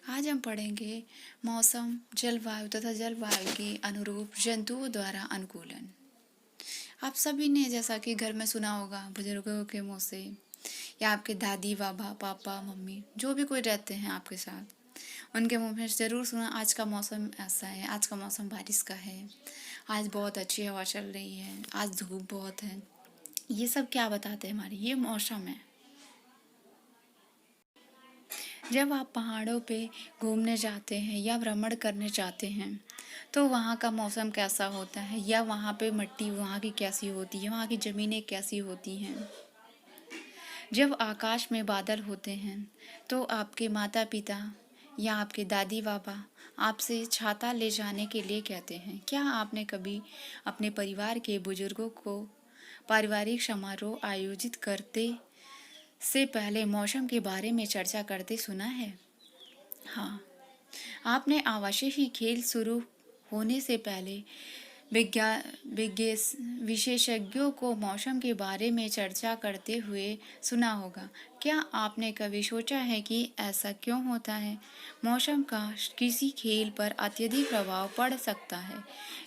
आज हम पढ़ेंगे मौसम, जलवायु तथा जलवायु के अनुरूप जंतुओं द्वारा अनुकूलन। आप सभी ने जैसा कि घर में सुना होगा बुजुर्गों के मुंह से या आपके दादी बाबा पापा मम्मी जो भी कोई रहते हैं आपके साथ, उनके मुंह में ज़रूर सुना आज का मौसम ऐसा है, आज का मौसम बारिश का है, आज बहुत अच्छी हवा चल रही है, आज धूप बहुत है। ये सब क्या बताते हैं हमारे, ये मौसम है। जब आप पहाड़ों पे घूमने जाते हैं या भ्रमण करने जाते हैं तो वहाँ का मौसम कैसा होता है, या वहाँ पे मिट्टी वहाँ की कैसी होती है, वहाँ की ज़मीनें कैसी होती हैं। जब आकाश में बादल होते हैं तो आपके माता पिता या आपके दादी बाबा आपसे छाता ले जाने के लिए कहते हैं। क्या आपने कभी अपने परिवार के बुजुर्गों को पारिवारिक समारोह आयोजित करते से पहले मौसम के बारे में चर्चा करते सुना है? हाँ, आपने अवश्य ही खेल शुरू होने से पहले विज्ञा विज्ञेस विशेषज्ञों को मौसम के बारे में चर्चा करते हुए सुना होगा। क्या आपने कभी सोचा है कि ऐसा क्यों होता है? मौसम का किसी खेल पर अत्यधिक प्रभाव पड़ सकता है।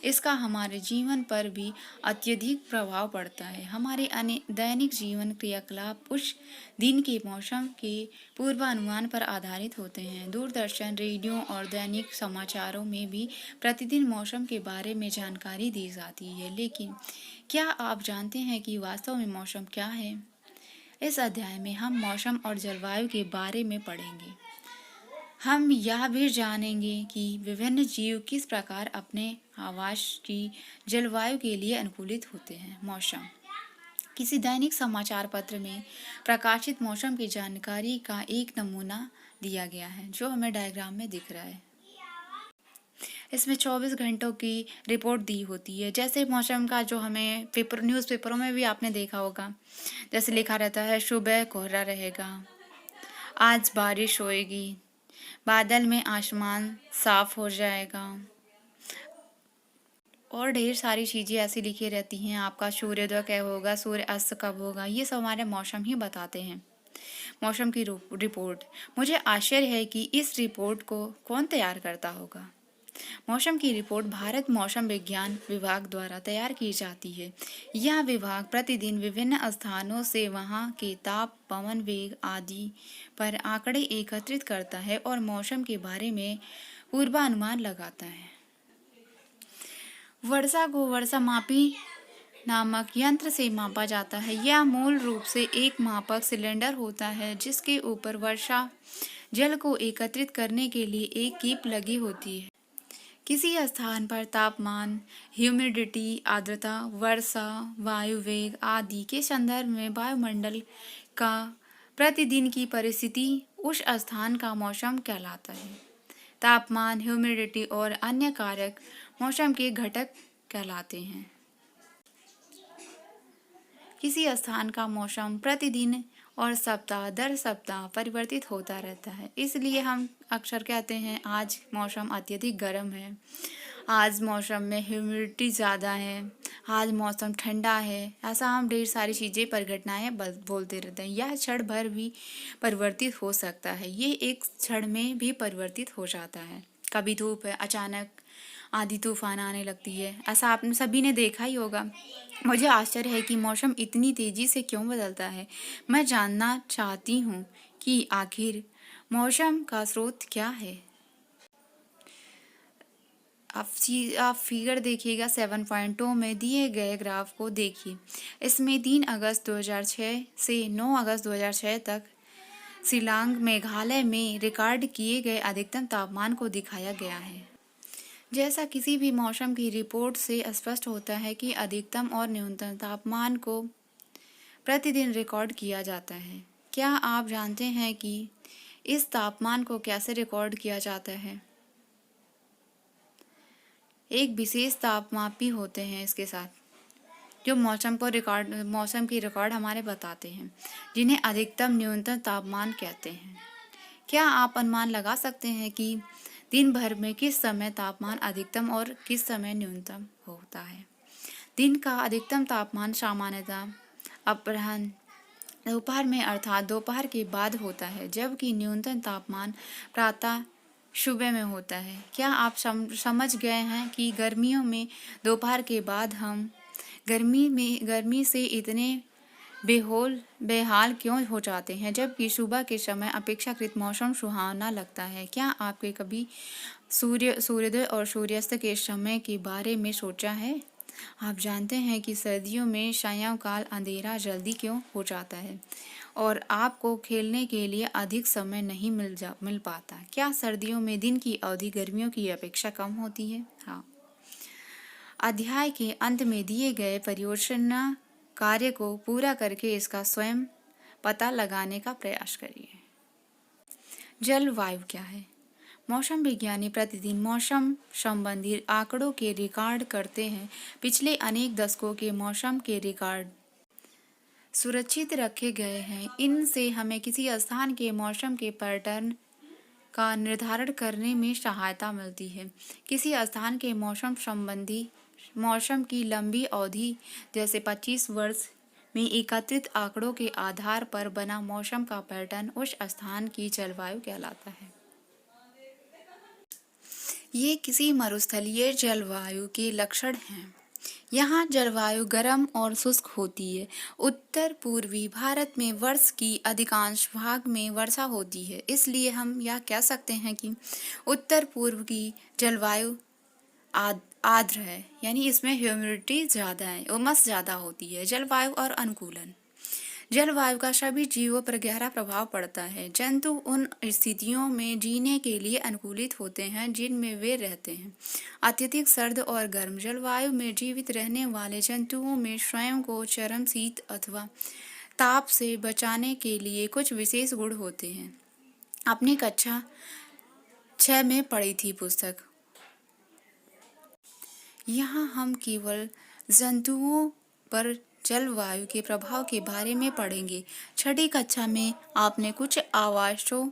इसका हमारे जीवन पर भी अत्यधिक प्रभाव पड़ता है। हमारे दैनिक जीवन क्रियाकलाप उस दिन के मौसम के पूर्वानुमान पर आधारित होते हैं। दूरदर्शन, रेडियो और दैनिक समाचारों में भी प्रतिदिन मौसम के बारे में जानकारी दी जाती है, लेकिन क्या आप जानते हैं कि वास्तव में मौसम क्या है? इस अध्याय में हम मौसम और जलवायु के बारे में पढ़ेंगे। हम यह भी जानेंगे कि विभिन्न जीव किस प्रकार अपने आवास की जलवायु के लिए अनुकूलित होते हैं। मौसम किसी दैनिक समाचार पत्र में प्रकाशित मौसम की जानकारी का एक नमूना दिया गया है, जो हमें डायग्राम में दिख रहा है। इसमें 24 घंटों की रिपोर्ट दी होती है। जैसे मौसम का जो हमें न्यूज़पेपरों में भी आपने देखा होगा, जैसे लिखा रहता है सुबह कोहरा रहेगा, आज बारिश होएगी, बादल में आसमान साफ हो जाएगा, और ढेर सारी चीज़ें ऐसी लिखी रहती हैं। आपका सूर्योदय क्या होगा, सूर्य अस्त कब होगा, ये सब हमारे मौसम ही बताते हैं। मौसम की रिपोर्ट। मुझे आश्चर्य है कि इस रिपोर्ट को कौन तैयार करता होगा। मौसम की रिपोर्ट भारत मौसम विज्ञान विभाग द्वारा तैयार की जाती है। यह विभाग प्रतिदिन विभिन्न स्थानों से वहां के ताप, पवन वेग आदि पर आंकड़े एकत्रित करता है और मौसम के बारे में पूर्वानुमान लगाता है। वर्षा को वर्षामापी नामक यंत्र से मापा जाता है। यह मूल रूप से एक मापक सिलेंडर होता है जिसके ऊपर वर्षा जल को एकत्रित करने के लिए एक कीप लगी होती है। किसी स्थान पर तापमान, ह्यूमिडिटी, आर्द्रता, वर्षा, वायु वेग आदि के संदर्भ में वायुमंडल का प्रतिदिन की परिस्थिति उस स्थान का मौसम कहलाता है। तापमान, ह्यूमिडिटी और अन्य कारक मौसम के घटक कहलाते हैं। किसी स्थान का मौसम प्रतिदिन और सप्ताह दर सप्ताह परिवर्तित होता रहता है। इसलिए हम अक्सर कहते हैं आज मौसम अत्यधिक गर्म है, आज मौसम में ह्यूमिडिटी ज़्यादा है, आज मौसम ठंडा है। ऐसा हम ढेर सारी चीज़ें परिघटनाएं बोलते रहते हैं। यह क्षण भर भी परिवर्तित हो सकता है, ये एक क्षण में भी परिवर्तित हो जाता है। कभी धूप है, अचानक आंधी तूफान आने लगती है। ऐसा आपने सभी ने देखा ही होगा। मुझे आश्चर्य है कि मौसम इतनी तेजी से क्यों बदलता है। मैं जानना चाहती हूँ कि आखिर मौसम का स्रोत क्या है। आप फिगर देखिएगा 7.2 में दिए गए ग्राफ को देखिए। इसमें 3 अगस्त 2006 से 9 अगस्त 2006 तक शिलांग मेघालय में रिकॉर्ड किए गए अधिकतम तापमान को दिखाया गया है। जैसा किसी भी मौसम की रिपोर्ट से स्पष्ट होता है कि अधिकतम और न्यूनतम तापमान को प्रतिदिन रिकॉर्ड किया जाता है। क्या आप जानते हैं कि इस तापमान को कैसे रिकॉर्ड किया जाता है? एक विशेष तापमापी होते हैं इसके साथ, जो मौसम की रिकॉर्ड हमारे बताते हैं, जिन्हें अधिकतम न्यूनतम तापमान कहते हैं। क्या आप अनुमान लगा सकते हैं कि दिन भर में किस समय तापमान अधिकतम और किस समय न्यूनतम होता है? दिन का अधिकतम तापमान सामान्यतः अपराह्न दोपहर में अर्थात दोपहर के बाद होता है, जबकि न्यूनतम तापमान प्रातः सुबह में होता है। क्या आप समझ गए हैं कि गर्मियों में दोपहर के बाद हम गर्मी से इतने बेहाल क्यों हो जाते हैं, जबकि सुबह के समय अपेक्षाकृत मौसम सुहावना लगता है? क्या आपने कभी सूर्योदय और सूर्यास्त के समय के बारे में सोचा है? आप जानते हैं कि सर्दियों में सायंकाल अंधेरा जल्दी क्यों हो जाता है और आपको खेलने के लिए अधिक समय नहीं मिल पाता? क्या सर्दियों में दिन की अवधि गर्मियों की अपेक्षा कम होती है? हाँ। अध्याय के अंत में दिए गए परियोजना कार्य को पूरा करके इसका स्वयं पता लगाने का प्रयास करिए। जलवायु क्या है? मौसम विज्ञानी प्रतिदिन मौसम संबंधी आंकड़ों के रिकॉर्ड करते हैं। पिछले अनेक दशकों के मौसम के रिकॉर्ड सुरक्षित रखे गए हैं। इनसे हमें किसी स्थान के मौसम के पैटर्न का निर्धारण करने में सहायता मिलती है। किसी स्थान के मौसम की लंबी अवधि जैसे 25 वर्ष में एकत्रित आंकड़ों के आधार पर बना मौसम का पैटर्न उस स्थान की जलवायु कहलाता है। ये किसी मरुस्थलीय जलवायु के लक्षण हैं। यहाँ जलवायु गर्म और शुष्क होती है। उत्तर पूर्वी भारत में वर्ष की अधिकांश भाग में वर्षा होती है, इसलिए हम यह कह सकते हैं कि उत्तर पूर्व की जलवायु आर्द्र है, यानी इसमें ह्यूमिडिटी ज़्यादा है, उमस ज़्यादा होती है। जलवायु और अनुकूलन। जलवायु का सभी जीवों पर गहरा प्रभाव पड़ता है। जंतु उन स्थितियों में जीने के लिए अनुकूलित होते हैं जिनमें वे रहते हैं। अत्यधिक सर्द और गर्म जलवायु में जीवित रहने वाले जंतुओं में स्वयं को चरम शीत अथवा ताप से बचाने के लिए कुछ विशेष गुण होते हैं। अपनी कक्षा 6 में पढ़ी थी पुस्तक। यहाँ हम केवल जंतुओं पर जलवायु के प्रभाव के बारे में पढ़ेंगे। छठी कक्षा में आपने कुछ आवासों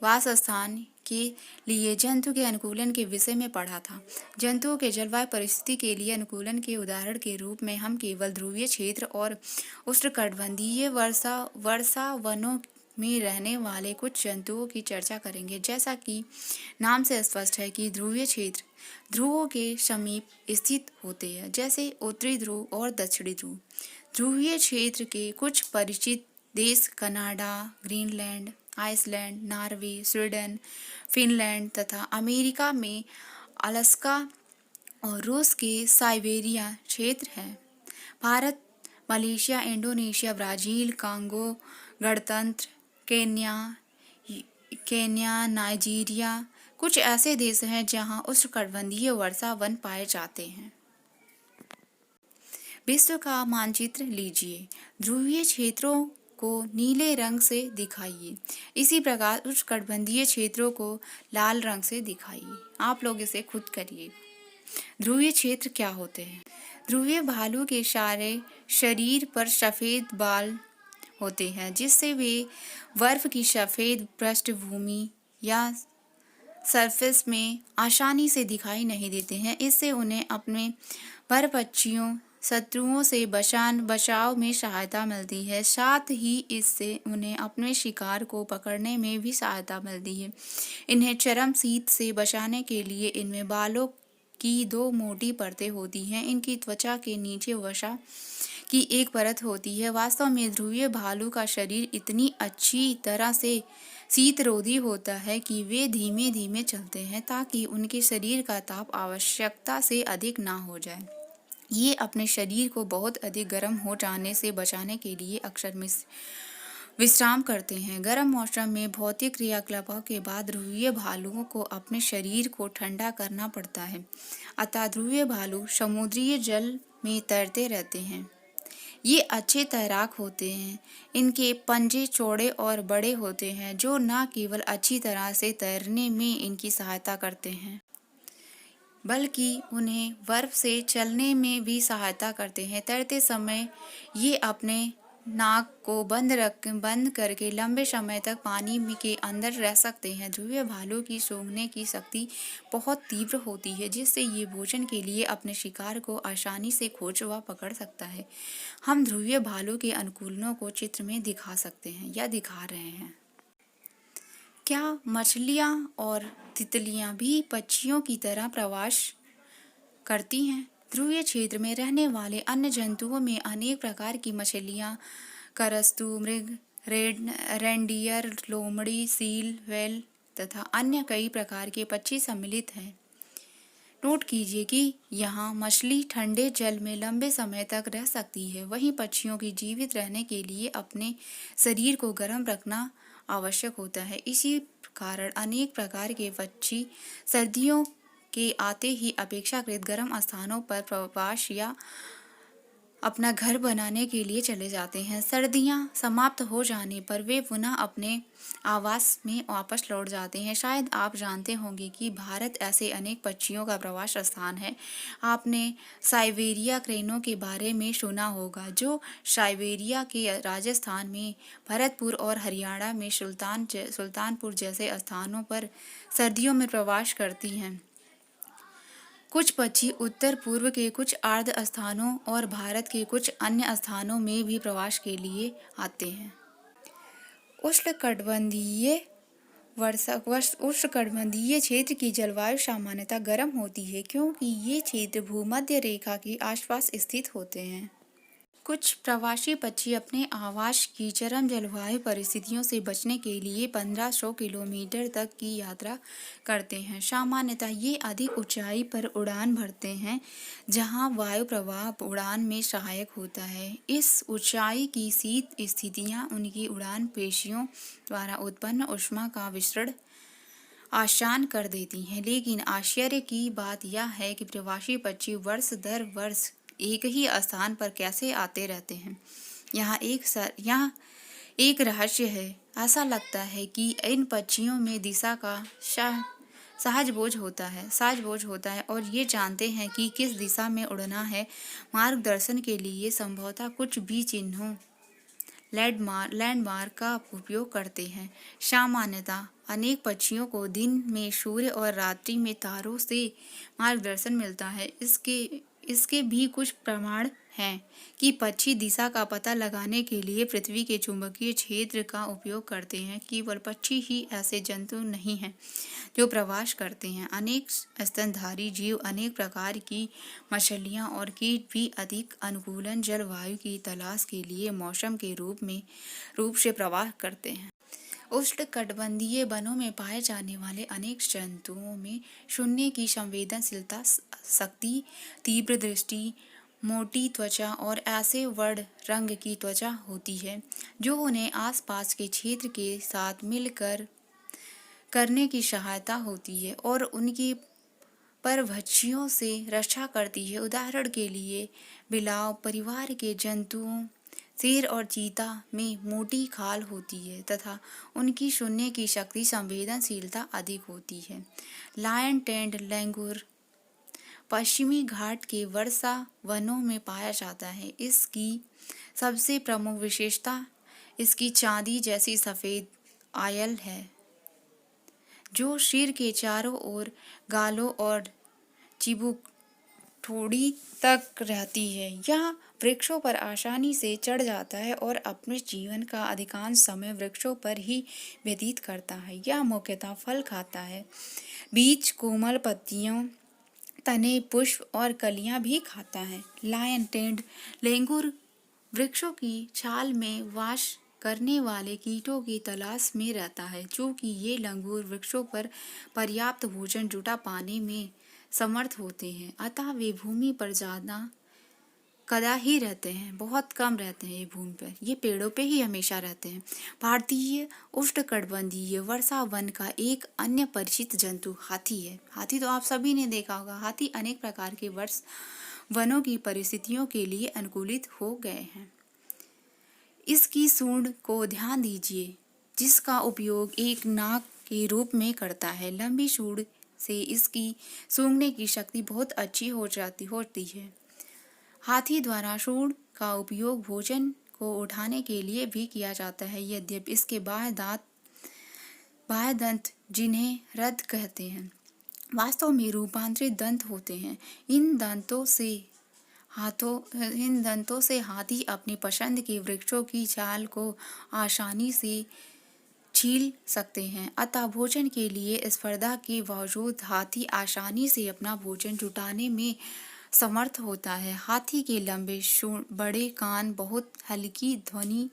वास स्थान के लिए जंतु के अनुकूलन के विषय में पढ़ा था। जंतुओं के जलवायु परिस्थिति के लिए अनुकूलन के उदाहरण के रूप में हम केवल ध्रुवीय क्षेत्र और उष्णकटिबंधीय वर्षा वनों में रहने वाले कुछ जंतुओं की चर्चा करेंगे। जैसा कि नाम से स्पष्ट है कि ध्रुवीय क्षेत्र ध्रुवों के समीप स्थित होते हैं, जैसे उत्तरी ध्रुव और दक्षिणी ध्रुव। ध्रुवीय क्षेत्र के कुछ परिचित देश Canada, Greenland, Iceland, Norway, Sweden, Finland तथा अमेरिका में अलास्का और रूस के साइबेरिया क्षेत्र हैं। Bharat, Malaysia, Indonesia, Brazil, Congo गणतंत्र, केन्या, नाइजीरिया कुछ ऐसे देश हैं जहां उष्णकटिबंधीय वर्षा वन पाए जाते हैं। विश्व का मानचित्र लीजिए। ध्रुवीय क्षेत्रों को नीले रंग से दिखाइए। इसी प्रकार उष्णकटिबंधीय क्षेत्रों को लाल रंग से दिखाइए। आप लोग इसे खुद करिए। ध्रुवीय क्षेत्र क्या होते हैं? ध्रुवीय भालू के सारे शरीर पर सफ़ेद बाल होते हैं, जिससे वे बर्फ की सफ़ेद पृष्ठभूमि या सरफेस में आसानी से दिखाई नहीं देते हैं। इससे उन्हें अपने परपक्षियों शत्रुओं से बचाव में सहायता मिलती है। साथ ही इससे उन्हें अपने शिकार को पकड़ने में भी सहायता मिलती है। इन्हें चरम शीत से बचाने के लिए इनमें बालों की 2 मोटी परतें होती हैं। इनकी त्वचा के नीचे वसा की एक परत होती है। वास्तव में ध्रुवीय भालू का शरीर इतनी अच्छी तरह से शीतरोधी होता है कि वे धीमे धीमे चलते हैं ताकि उनके शरीर का ताप आवश्यकता से अधिक ना हो जाए। ये अपने शरीर को बहुत अधिक गर्म हो जाने से बचाने के लिए अक्सर विश्राम करते हैं। गर्म मौसम में भौतिक क्रियाकलापों के बाद ध्रुवीय भालुओं को अपने शरीर को ठंडा करना पड़ता है। अतः ध्रुवीय भालू समुद्री जल में तैरते रहते हैं। ये अच्छे तैराक होते हैं। इनके पंजे चौड़े और बड़े होते हैं, जो न केवल अच्छी तरह से तैरने में इनकी सहायता करते हैं, बल्कि उन्हें बर्फ से चलने में भी सहायता करते हैं। तैरते समय ये अपने नाक को बंद करके लंबे समय तक पानी के अंदर रह सकते हैं। ध्रुवीय भालू की सूंघने की शक्ति बहुत तीव्र होती है, जिससे ये भोजन के लिए अपने शिकार को आसानी से खोज व पकड़ सकता है। हम ध्रुवीय भालू के अनुकूलनों को चित्र में दिखा सकते हैं या दिखा रहे हैं। क्या मछलियाँ और तितलियाँ भी पक्षियों की तरह प्रवास करती हैं? ध्रुवीय क्षेत्र में रहने वाले अन्य जंतुओं में अनेक प्रकार की मछलियाँ, करस्तु मृग, रेंडियर, लोमड़ी, सील, व्हेल तथा अन्य कई प्रकार के पक्षी सम्मिलित हैं। नोट कीजिए कि यहाँ मछली ठंडे जल में लंबे समय तक रह सकती है, वहीं पक्षियों की जीवित रहने के लिए अपने शरीर को गर्म रखना आवश्यक होता है। इसी कारण अनेक प्रकार के पक्षी सर्दियों के आते ही अपेक्षाकृत गर्म स्थानों पर प्रवास या अपना घर बनाने के लिए चले जाते हैं। सर्दियां समाप्त हो जाने पर वे पुनः अपने आवास में वापस लौट जाते हैं। शायद आप जानते होंगे कि भारत ऐसे अनेक पक्षियों का प्रवास स्थान है। आपने साइबेरिया क्रेनों के बारे में सुना होगा, जो साइबेरिया के राजस्थान में भरतपुर और हरियाणा में सुल्तानपुर जैसे स्थानों पर सर्दियों में प्रवास करती हैं। कुछ पक्षी उत्तर पूर्व के कुछ आर्द्र स्थानों और भारत के कुछ अन्य स्थानों में भी प्रवास के लिए आते हैं। उष्णकटिबंधीय उष्णकटिबंधीय क्षेत्र की जलवायु सामान्यतः गर्म होती है, क्योंकि ये क्षेत्र भूमध्य रेखा के आसपास स्थित होते हैं। कुछ प्रवासी पक्षी अपने आवास की चरम जलवायु परिस्थितियों से बचने के लिए 1500 किलोमीटर तक की यात्रा करते हैं। सामान्यतः ये अधिक ऊंचाई पर उड़ान भरते हैं, जहां वायु प्रवाह उड़ान में सहायक होता है। इस ऊंचाई की शीत स्थितियां उनकी उड़ान पेशियों द्वारा उत्पन्न ऊष्मा का विसरण आसान कर देती हैं। लेकिन आश्चर्य की बात यह है कि प्रवासी पक्षी वर्ष दर वर्ष एक ही स्थान पर कैसे आते रहते हैं। यहाँ एक रहस्य है। ऐसा लगता है कि इन पक्षियों में दिशा का सहज बोझ होता है और ये जानते हैं कि किस दिशा में उड़ना है। मार्गदर्शन के लिए संभवतः कुछ भी चिन्हों लैंडमार्क का उपयोग करते हैं। सामान्यतः अनेक पक्षियों को दिन में सूर्य और रात्रि में तारों से मार्गदर्शन मिलता है। इसके भी कुछ प्रमाण हैं कि पक्षी दिशा का पता लगाने के लिए पृथ्वी के चुंबकीय क्षेत्र का उपयोग करते हैं। केवल पक्षी ही ऐसे जंतु नहीं हैं जो प्रवास करते हैं। अनेक स्तनधारी जीव, अनेक प्रकार की मछलियाँ और कीट भी अधिक अनुकूल जलवायु की तलाश के लिए मौसम के रूप से प्रवास करते हैं। उष्णकटिबंधीय वनों में पाए जाने वाले अनेक जंतुओं में सुनने की संवेदनशीलता शक्ति, तीव्र दृष्टि, मोटी त्वचा और ऐसे वर्ण रंग की त्वचा होती है जो उन्हें आसपास के क्षेत्र के साथ मिलकर करने की सहायता होती है और उनकी परभक्षियों से रक्षा करती है। उदाहरण के लिए बिलाव परिवार के जंतुओं शेर और चीता में मोटी खाल होती है तथा उनकी सुनने की शक्ति संवेदनशीलता अधिक होती है। लायन टेंड लैंगूर पश्चिमी घाट के वर्षा वनों में पाया जाता है। इसकी सबसे प्रमुख विशेषता इसकी चांदी जैसी सफ़ेद आयल है, जो सिर के चारों ओर गालों और चिबुक ठोड़ी तक रहती है। यह वृक्षों पर आसानी से चढ़ जाता है और अपने जीवन का अधिकांश समय वृक्षों पर ही व्यतीत करता है। यह मुख्यतः फल खाता है, बीज, कोमल पत्तियों, तने, पुष्प और कलियां भी खाता है। लायन टेंड लैंगूर वृक्षों की छाल में वास करने वाले कीटों की तलाश में रहता है। चूंकि ये लंगूर वृक्षों पर पर्याप्त भोजन जुटा पाने में समर्थ होते हैं, अतः वे भूमि पर ज़्यादा कदा ही रहते हैं, बहुत कम रहते हैं। ये भूमि पर, ये पेड़ों पे ही हमेशा रहते हैं। भारतीय उष्णकटिबंधीय वर्षा वन का एक अन्य परिचित जंतु हाथी है। हाथी तो आप सभी ने देखा होगा। हाथी अनेक प्रकार के वनों की परिस्थितियों के लिए अनुकूलित हो गए हैं। इसकी सूंड को ध्यान दीजिए, जिसका उपयोग एक नाक के रूप में करता है। लंबी सूंड से इसकी सूंघने की शक्ति बहुत अच्छी होती है। हाथी द्वारा सूंड का उपयोग भोजन को उठाने के लिए भी किया जाता है। यद्यपि इसके बाह्य दंत, जिन्हें रद कहते हैं, वास्तव में रूपांतरित दंत होते हैं। इन दंतों से हाथी अपनी पसंद के वृक्षों की छाल को आसानी से छील सकते हैं। अतः भोजन के लिए स्पर्धा के बावजूद हाथी आसानी से अपना भोजन जुटाने में समर्थ होता है। हाथी के लंबे सूंड, बड़े कान बहुत हल्की ध्वनि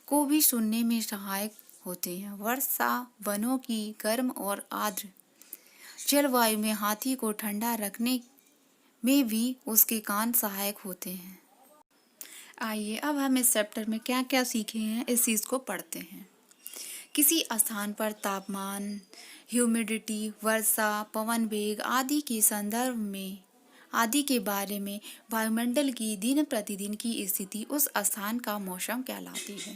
को भी सुनने में सहायक होते हैं। वर्षा वनों की गर्म और आर्द्र जलवायु में हाथी को ठंडा रखने में भी उसके कान सहायक होते हैं। आइए अब हम इस चैप्टर में क्या क्या सीखे हैं इस चीज़ को पढ़ते हैं। किसी स्थान पर तापमान, ह्यूमिडिटी, वर्षा, पवन वेग आदि के संदर्भ में आदि के बारे में वायुमंडल की दिन प्रतिदिन की स्थिति उस स्थान का मौसम कहलाती है।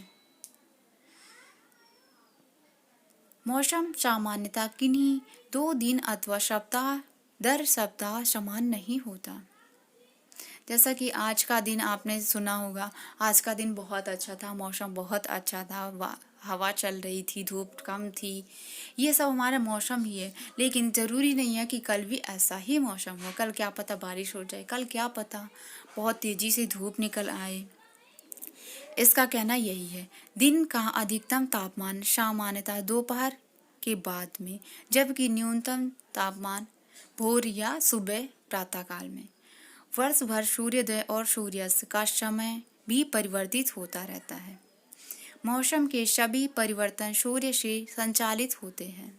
मौसम सामान्यतः किन्हीं 2 दिन अथवा सप्ताह दर सप्ताह समान नहीं होता। जैसा कि आज का दिन आपने सुना होगा, आज का दिन बहुत अच्छा था, मौसम बहुत अच्छा था, हवा चल रही थी, धूप कम थी। ये सब हमारा मौसम ही है, लेकिन ज़रूरी नहीं है कि कल भी ऐसा ही मौसम हो। कल क्या पता बारिश हो जाए, कल क्या पता बहुत तेज़ी से धूप निकल आए। इसका कहना यही है। दिन का अधिकतम तापमान सामान्यतः दोपहर के बाद में, जबकि न्यूनतम तापमान भोर या सुबह प्रातःकाल में। वर्ष भर सूर्योदय और सूर्यास्त का समय भी परिवर्तित होता रहता है। मौसम के सभी परिवर्तन सूर्य से संचालित होते हैं।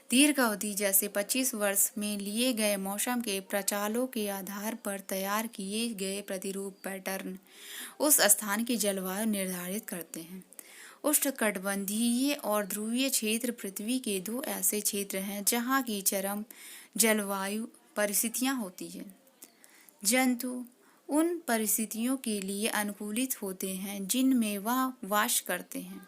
दीर्घ अवधि जैसे 25 वर्ष में लिए गए मौसम के प्रचालों के आधार पर तैयार किए गए प्रतिरूप पैटर्न उस स्थान की जलवायु निर्धारित करते हैं। उष्णकटिबंधीय और ध्रुवीय क्षेत्र पृथ्वी के 2 ऐसे क्षेत्र हैं जहाँ की चरम जलवायु परिस्थितियाँ होती हैं। जंतु उन परिस्थितियों के लिए अनुकूलित होते हैं जिनमें वह वास करते हैं।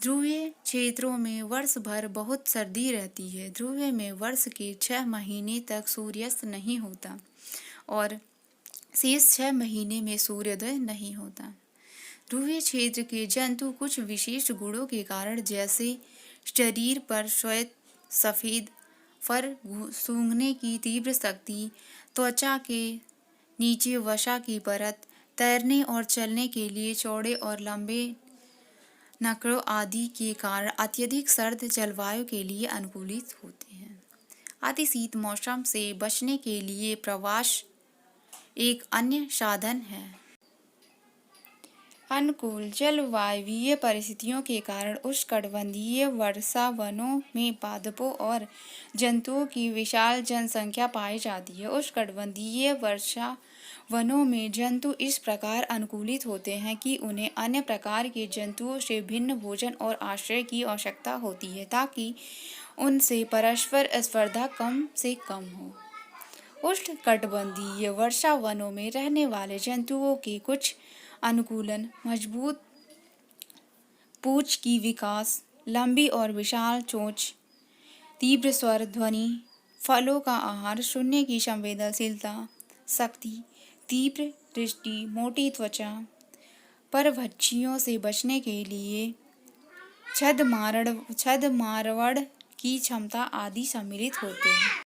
ध्रुवीय क्षेत्रों में वर्ष भर बहुत सर्दी रहती है। ध्रुवीय में वर्ष के 6 महीने तक सूर्यास्त नहीं होता और शेष 6 महीने में सूर्योदय नहीं होता। ध्रुवीय क्षेत्र के जंतु कुछ विशेष गुणों के कारण, जैसे शरीर पर श्वेत सफ़ेद फर, सूंघने की तीव्र शक्ति, त्वचा के नीचे वसा की परत, तैरने और चलने के लिए चौड़े और लंबे नखरों आदि के कारण अत्यधिक सर्द जलवायु के लिए अनुकूलित होते हैं। अतिशीत मौसम से बचने के लिए प्रवास एक अन्य साधन है। अनुकूल जलवायवीय परिस्थितियों के कारण उष्णकटिबंधीय वर्षा वनों में पादपों और जंतुओं की विशाल जनसंख्या पाई जाती है। उष्णकटिबंधीय वर्षा वनों में जंतु इस प्रकार अनुकूलित होते हैं कि उन्हें अन्य प्रकार के जंतुओं से भिन्न भोजन और आश्रय की आवश्यकता होती है, ताकि उनसे परस्पर स्पर्धा कम से कम हो। उष्णकटिबंधीय वर्षा वनों में रहने वाले जंतुओं के कुछ अनुकूलन मजबूत पूंछ की विकास, लंबी और विशाल चोंच, तीव्र स्वर ध्वनि, फलों का आहार, सुनने की संवेदनशीलता शक्ति, तीव्र दृष्टि, मोटी त्वचा, परभक्षियों से बचने के लिए छद्म मारवड़ की क्षमता आदि सम्मिलित होते हैं।